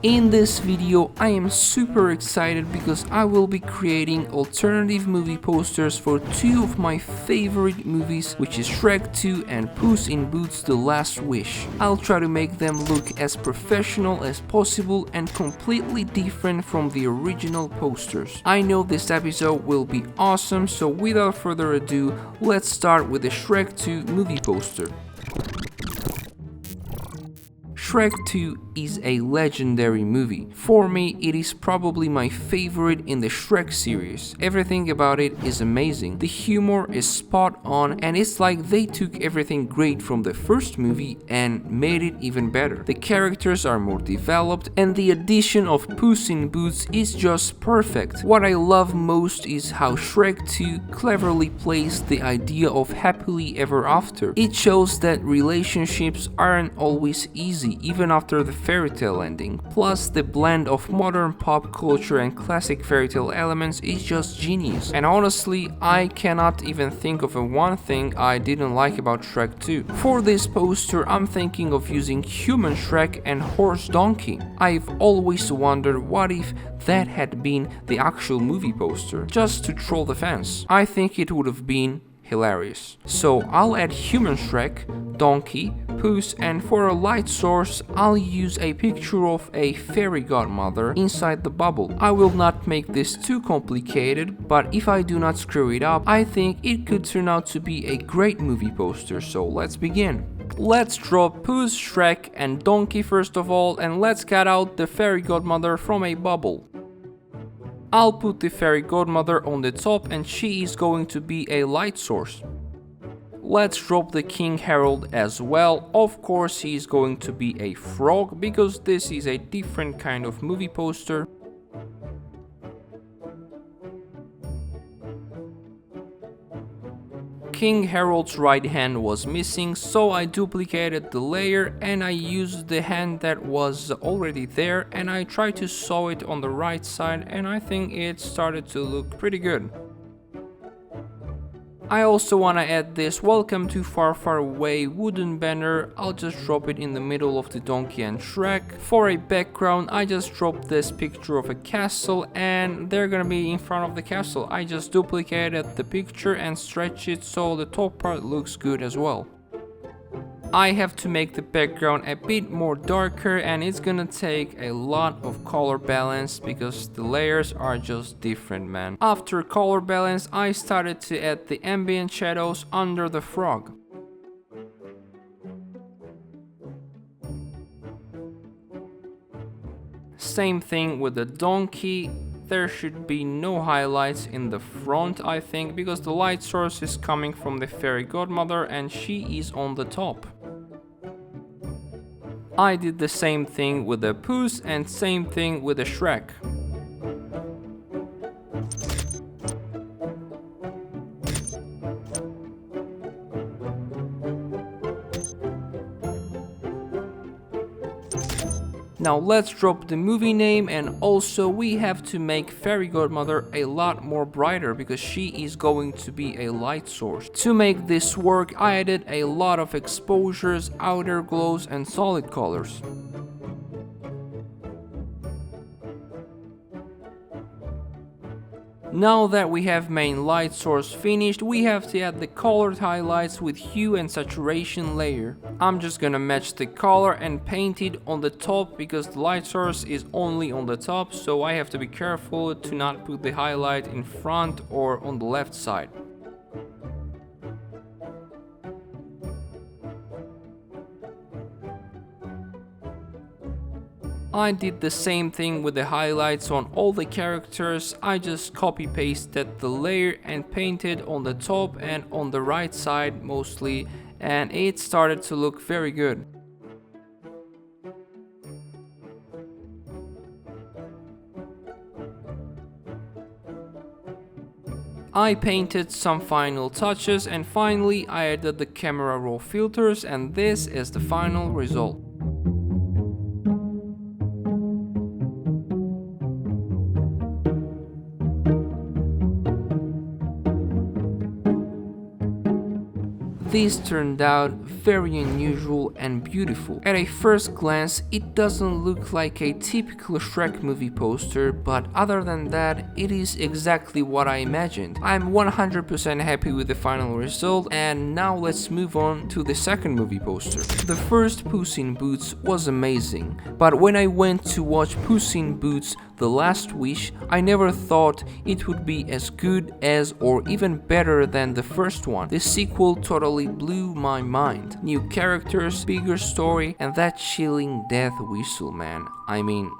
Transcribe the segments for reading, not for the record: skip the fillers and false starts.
In this video, I am super excited because I will be creating alternative movie posters for two of my favorite movies, which is Shrek 2 and Puss in Boots: The Last Wish. I'll try to make them look as professional as possible and completely different from the original posters. I know this episode will be awesome, so without further ado, let's start with the Shrek 2 movie poster. Shrek 2 is a legendary movie. For me, it is probably my favorite in the Shrek series. Everything about it is amazing. The humor is spot on, and it's like they took everything great from the first movie and made it even better. The characters are more developed, and the addition of Puss in Boots is just perfect. What I love most is how Shrek 2 cleverly plays the idea of happily ever after. It shows that relationships aren't always easy, even after the fairy tale ending. Plus, the blend of modern pop culture and classic fairy tale elements is just genius. And honestly, I cannot even think of one thing I didn't like about Shrek 2. For this poster, I'm thinking of using human Shrek and horse donkey. I've always wondered what if that had been the actual movie poster, just to troll the fans. I think it would have been hilarious. So I'll add human Shrek, donkey, Puss, and for a light source I'll use a picture of a fairy godmother inside the bubble. I will not make this too complicated, but if I do not screw it up, I think it could turn out to be a great movie poster, so let's begin. Let's draw Puss, Shrek, and Donkey first of all, and let's cut out the fairy godmother from a bubble. I'll put the fairy godmother on the top and she is going to be a light source. Let's drop the King Harold as well. Of course he is going to be a frog because this is a different kind of movie poster. King Harold's right hand was missing, so I duplicated the layer and I used the hand that was already there and I tried to sew it on the right side, and I think it started to look pretty good. I also want to add this "Welcome to Far Far Away" wooden banner. I'll just drop it in the middle of the donkey and Shrek. For a background, I just dropped this picture of a castle and they're gonna be in front of the castle. I just duplicated the picture and stretched it so the top part looks good as well. I have to make the background a bit more darker and it's gonna take a lot of color balance because the layers are just different, man. After color balance, I started to add the ambient shadows under the frog. Same thing with the donkey. There should be no highlights in the front, I think, because the light source is coming from the fairy godmother and she is on the top. I did the same thing with the Puss and same thing with the Shrek. Now let's drop the movie name, and also we have to make fairy godmother a lot more brighter because she is going to be a light source. To make this work, I added a lot of exposures, outer glows and solid colors. Now that we have main light source finished, we have to add the colored highlights with hue and saturation layer. I'm just gonna match the color and paint it on the top because the light source is only on the top, so I have to be careful to not put the highlight in front or on the left side. I did the same thing with the highlights on all the characters. I just copy pasted the layer and painted on the top and on the right side mostly, and it started to look very good. I painted some final touches and finally I added the camera raw filters, and this is the final result. This turned out very unusual and beautiful. At a first glance, it doesn't look like a typical Shrek movie poster, but other than that, it is exactly what I imagined. I'm 100% happy with the final result, and now let's move on to the second movie poster. The first Puss in Boots was amazing, but when I went to watch Puss in Boots The Last Wish, I never thought it would be as good as or even better than the first one. The sequel totally blew my mind. New characters, bigger story, and that chilling death whistle, man. I mean,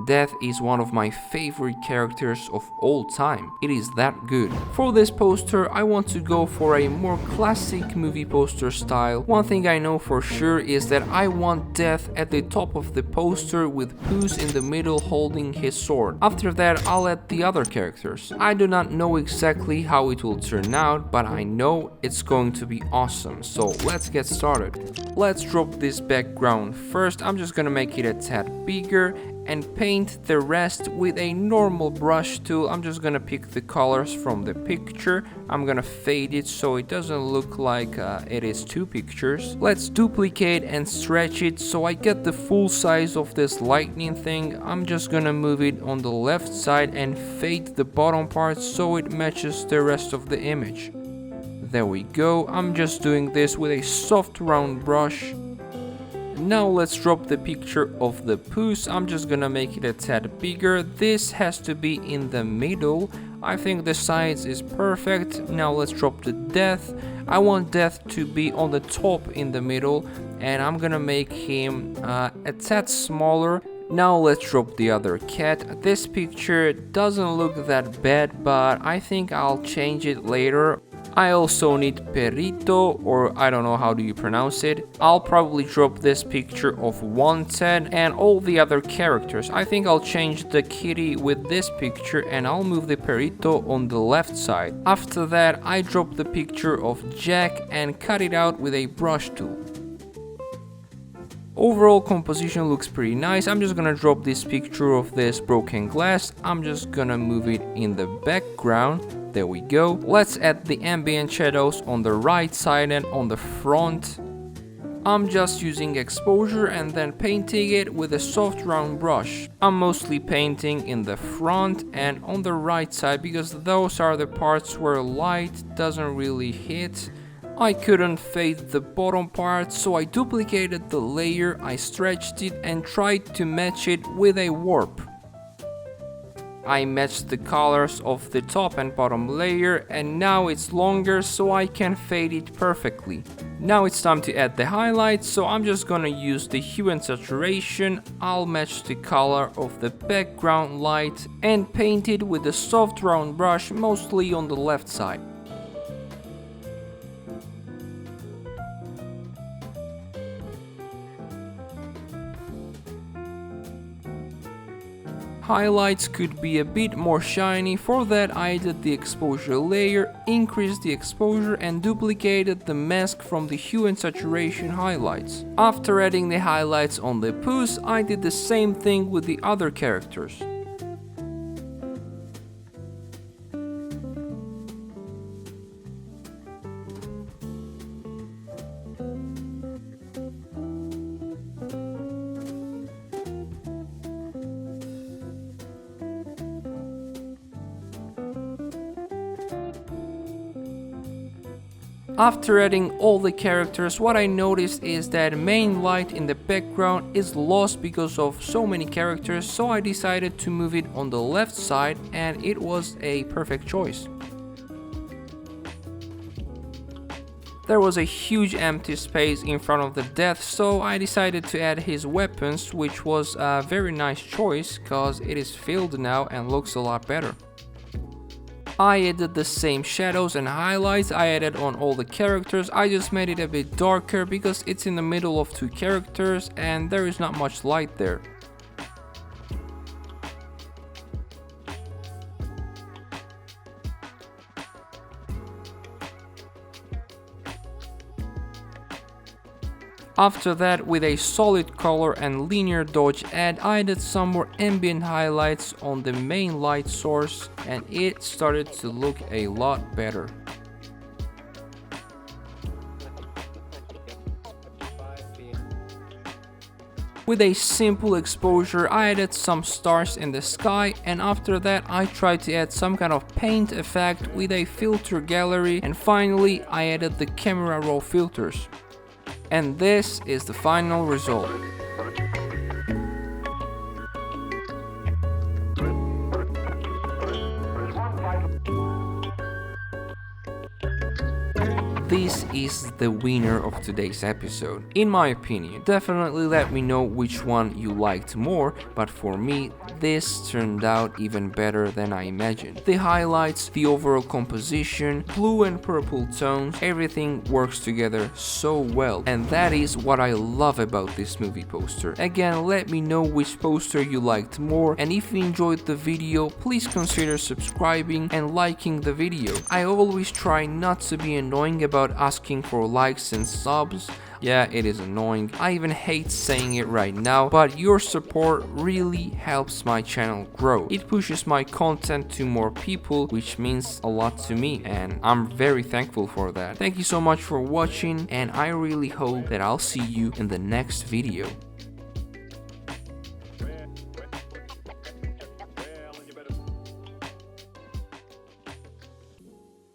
Death is one of my favorite characters of all time. It is that good. For this poster, I want to go for a more classic movie poster style. One thing I know for sure is that I want Death at the top of the poster with Puss in the middle holding his sword. After that, I'll add the other characters. I do not know exactly how it will turn out, but I know it's going to be awesome. So let's get started. Let's drop this background first. I'm just gonna make it a tad bigger and paint the rest with a normal brush tool. I'm just gonna pick the colors from the picture. I'm gonna fade it so it doesn't look like it is two pictures. Let's duplicate and stretch it so I get the full size of this lightning thing. I'm just gonna move it on the left side and fade the bottom part so it matches the rest of the image. There we go. I'm just doing this with a soft round brush. Now let's drop the picture of the Puss. I'm just gonna make it a tad bigger. This has to be in the middle. I think the size is perfect. Now let's drop the Death. I want Death to be on the top in the middle, and I'm gonna make him a tad smaller. Now let's drop the other cat. This picture doesn't look that bad, but I think I'll change it later. I also need Perrito, or I don't know how do you pronounce it. I'll probably drop this picture of Wanted and all the other characters. I think I'll change the kitty with this picture and I'll move the Perrito on the left side. After that, I drop the picture of Jack and cut it out with a brush tool. Overall composition looks pretty nice. I'm just gonna drop this picture of this broken glass. I'm just gonna move it in the background. There we go. Let's add the ambient shadows on the right side and on the front. I'm just using exposure and then painting it with a soft round brush. I'm mostly painting in the front and on the right side because those are the parts where light doesn't really hit. I couldn't fade the bottom part, so I duplicated the layer, I stretched it and tried to match it with a warp. I matched the colors of the top and bottom layer, and now it's longer so I can fade it perfectly. Now it's time to add the highlights, so I'm just gonna use the hue and saturation. I'll match the color of the background light and paint it with a soft round brush, mostly on the left side. Highlights could be a bit more shiny. For that, I added the exposure layer, increased the exposure and duplicated the mask from the hue and saturation highlights. After adding the highlights on the Puss, I did the same thing with the other characters. After adding all the characters, what I noticed is that main light in the background is lost because of so many characters, so I decided to move it on the left side and it was a perfect choice. There was a huge empty space in front of the Death, so I decided to add his weapons, which was a very nice choice cause it is filled now and looks a lot better. I added the same shadows and highlights I added on all the characters. I just made it a bit darker because it's in the middle of two characters and there is not much light there. After that, with a solid color and linear dodge add, I added some more ambient highlights on the main light source and it started to look a lot better. With a simple exposure, I added some stars in the sky, and after that I tried to add some kind of paint effect with a filter gallery, and finally I added the camera raw filters. And this is the final result. This is the winner of today's episode, in my opinion. Definitely let me know which one you liked more, but for me, this turned out even better than I imagined. The highlights, the overall composition, blue and purple tones, everything works together so well, and that is what I love about this movie poster. Again, let me know which poster you liked more, and if you enjoyed the video, please consider subscribing and liking the video. I always try not to be annoying about asking for likes and subs. Yeah, it is annoying. I even hate saying it right now, but your support really helps my channel grow. It pushes my content to more people, which means a lot to me, and I'm very thankful for that. Thank you so much for watching, and I really hope that I'll see you in the next video.